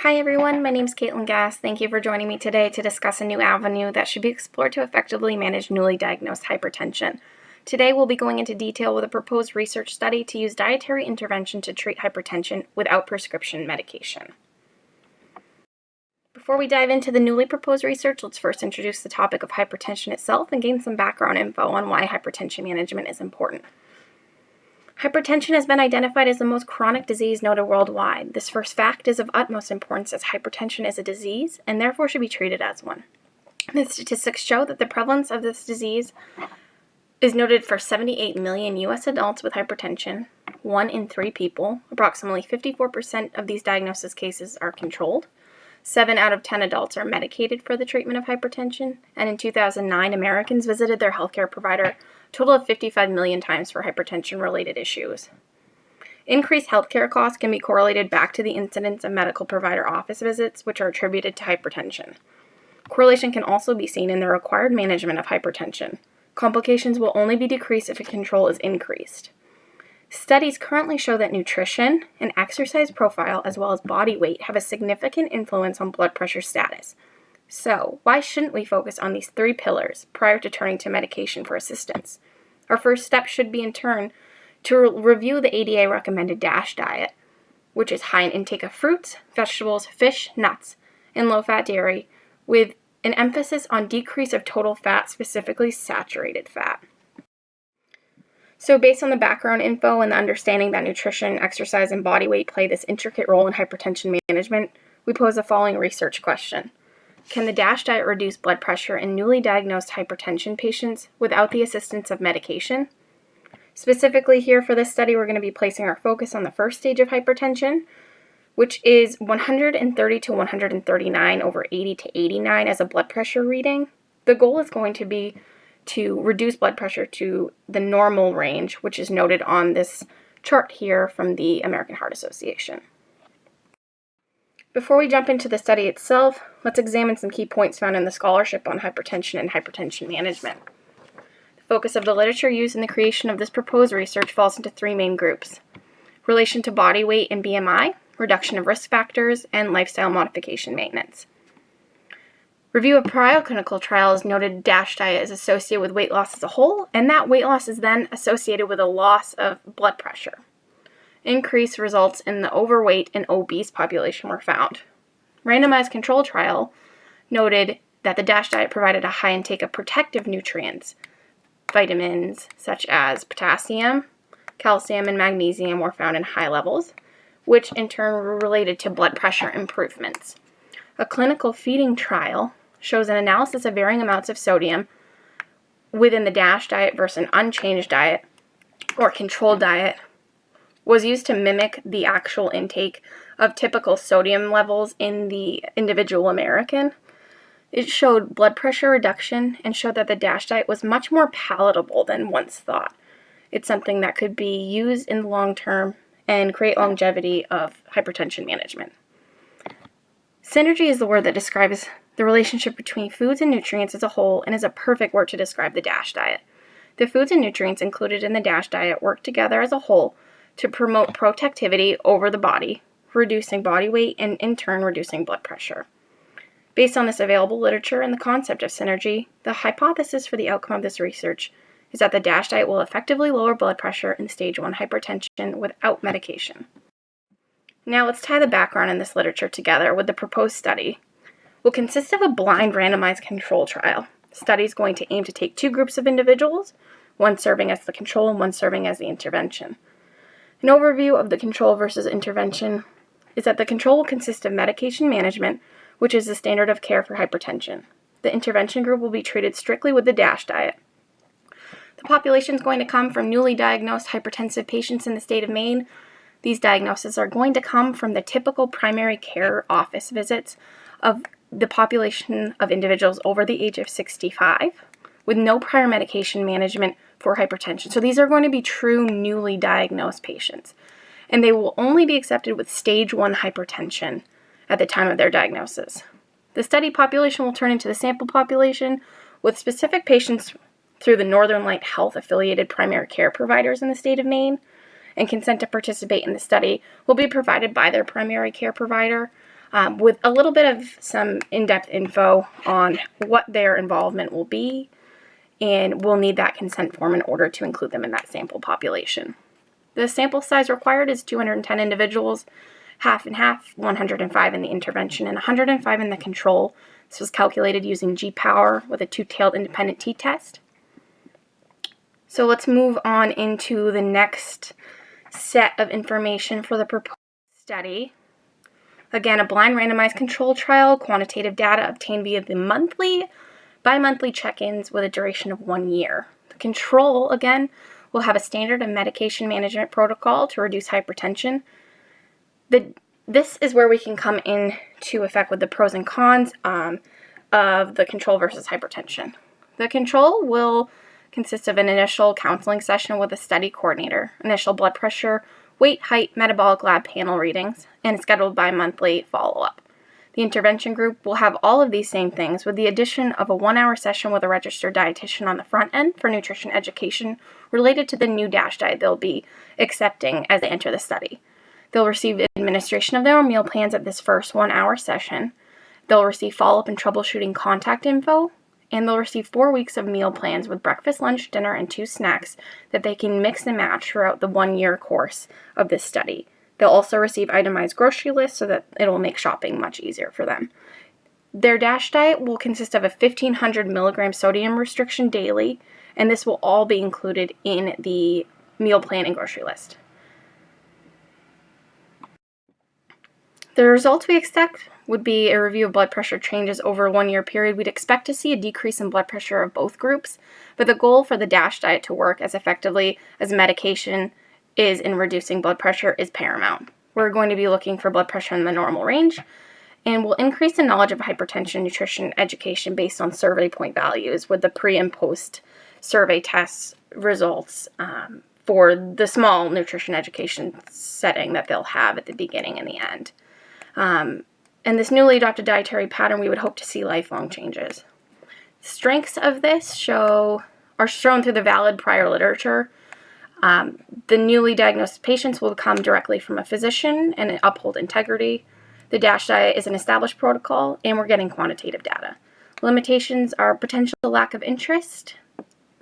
Hi everyone, my name is Caitlin Gass. Thank you for joining me today to discuss a new avenue that should be explored to effectively manage newly diagnosed hypertension. Today we'll be going into detail with a proposed research study to use dietary intervention to treat hypertension without prescription medication. Before we dive into the newly proposed research, let's first introduce the topic of hypertension itself and gain some background info on why hypertension management is important. Hypertension has been identified as the most chronic disease noted worldwide. This first fact is of utmost importance as hypertension is a disease and therefore should be treated as one. The statistics show that the prevalence of this disease is noted for 78 million U.S. adults with hypertension, 1 in 3 people. Approximately 54% of these diagnosis cases are controlled. 7 out of 10 adults are medicated for the treatment of hypertension, and in 2009, Americans visited their healthcare provider a total of 55 million times for hypertension-related issues. Increased healthcare costs can be correlated back to the incidence of medical provider office visits, which are attributed to hypertension. Correlation can also be seen in the required management of hypertension. Complications will only be decreased if a control is increased. Studies currently show that nutrition and exercise profile, as well as body weight, have a significant influence on blood pressure status. So, why shouldn't we focus on these 3 pillars prior to turning to medication for assistance? Our first step should be, in turn, to review the ADA recommended DASH diet, which is high in intake of fruits, vegetables, fish, nuts, and low-fat dairy, with an emphasis on decrease of total fat, specifically saturated fat. So based on the background info and the understanding that nutrition, exercise, and body weight play this intricate role in hypertension management, we pose the following research question. Can the DASH diet reduce blood pressure in newly diagnosed hypertension patients without the assistance of medication? Specifically here for this study, we're going to be placing our focus on the first stage of hypertension, which is 130 to 139 over 80 to 89 as a blood pressure reading. The goal is going to be to reduce blood pressure to the normal range, which is noted on this chart here from the American Heart Association. Before we jump into the study itself, let's examine some key points found in the scholarship on hypertension and hypertension management. The focus of the literature used in the creation of this proposed research falls into 3 main groups: relation to body weight and BMI, reduction of risk factors, and lifestyle modification maintenance. Review of prior clinical trials noted DASH diet is associated with weight loss as a whole, and that weight loss is then associated with a loss of blood pressure. Increased results in the overweight and obese population were found. Randomized control trial noted that the DASH diet provided a high intake of protective nutrients. Vitamins such as potassium, calcium, and magnesium were found in high levels, which in turn were related to blood pressure improvements. A clinical feeding trial shows an analysis of varying amounts of sodium within the DASH diet versus an unchanged diet or controlled diet was used to mimic the actual intake of typical sodium levels in the individual American. It showed blood pressure reduction and showed that the DASH diet was much more palatable than once thought. It's something that could be used in the long term and create longevity of hypertension management. Synergy is the word that describes the relationship between foods and nutrients as a whole and is a perfect word to describe the DASH diet. The foods and nutrients included in the DASH diet work together as a whole to promote protectivity over the body, reducing body weight and in turn reducing blood pressure. Based on this available literature and the concept of synergy, the hypothesis for the outcome of this research is that the DASH diet will effectively lower blood pressure in stage 1 hypertension without medication. Now let's tie the background in this literature together with the proposed study. Will consist of a blind randomized control trial. The study is going to aim to take 2 groups of individuals, one serving as the control and one serving as the intervention. An overview of the control versus intervention is that the control will consist of medication management, which is the standard of care for hypertension. The intervention group will be treated strictly with the DASH diet. The population is going to come from newly diagnosed hypertensive patients in the state of Maine. These diagnoses are going to come from the typical primary care office visits of the population of individuals over the age of 65 with no prior medication management for hypertension. So these are going to be true newly diagnosed patients, and they will only be accepted with stage 1 hypertension at the time of their diagnosis. The study population will turn into the sample population with specific patients through the Northern Light Health affiliated primary care providers in the state of Maine, and consent to participate in the study will be provided by their primary care provider. with a little bit of some in-depth info on what their involvement will be, and we'll need that consent form in order to include them in that sample population. The sample size required is 210 individuals, half and half, 105 in the intervention and 105 in the control. This was calculated using G-Power with a two-tailed independent t-test. So let's move on into the next set of information for the proposed study. Again, a blind randomized control trial, quantitative data obtained via the bi-monthly check-ins with a duration of 1 year. The control, again, will have a standard and medication management protocol to reduce hypertension. This is where we can come into effect with the pros and cons of the control versus hypertension. The control will consist of an initial counseling session with a study coordinator, initial blood pressure, weight, height, metabolic lab panel readings, and scheduled bi-monthly follow-up. The intervention group will have all of these same things with the addition of a 1-hour session with a registered dietitian on the front end for nutrition education related to the new DASH diet they'll be accepting as they enter the study. They'll receive administration of their meal plans at this first 1-hour session. They'll receive follow-up and troubleshooting contact info, and they'll receive 4 weeks of meal plans with breakfast, lunch, dinner, and 2 snacks that they can mix and match throughout the 1-year course of this study. They'll also receive itemized grocery lists so that it'll make shopping much easier for them. Their DASH diet will consist of a 1,500 milligram sodium restriction daily, and this will all be included in the meal plan and grocery list. The results we expect would be a review of blood pressure changes over a 1-year period. We'd expect to see a decrease in blood pressure of both groups, but the goal for the DASH diet to work as effectively as medication is in reducing blood pressure is paramount. We're going to be looking for blood pressure in the normal range, and we'll increase the knowledge of hypertension nutrition education based on survey point values with the pre and post survey tests results for the small nutrition education setting that they'll have at the beginning and the end. In this newly adopted dietary pattern, we would hope to see lifelong changes. Strengths of this are shown through the valid prior literature. The newly diagnosed patients will come directly from a physician and uphold integrity. The DASH diet is an established protocol, and we're getting quantitative data. Limitations are potential lack of interest,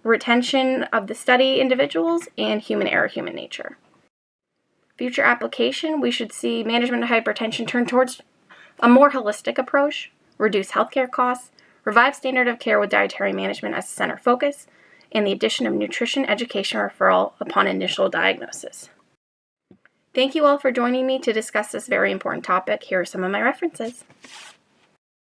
retention of the study individuals, and human error, human nature. Future application, we should see management of hypertension turn towards a more holistic approach, reduce healthcare costs, revive standard of care with dietary management as a center focus, and the addition of nutrition education referral upon initial diagnosis. Thank you all for joining me to discuss this very important topic. Here are some of my references.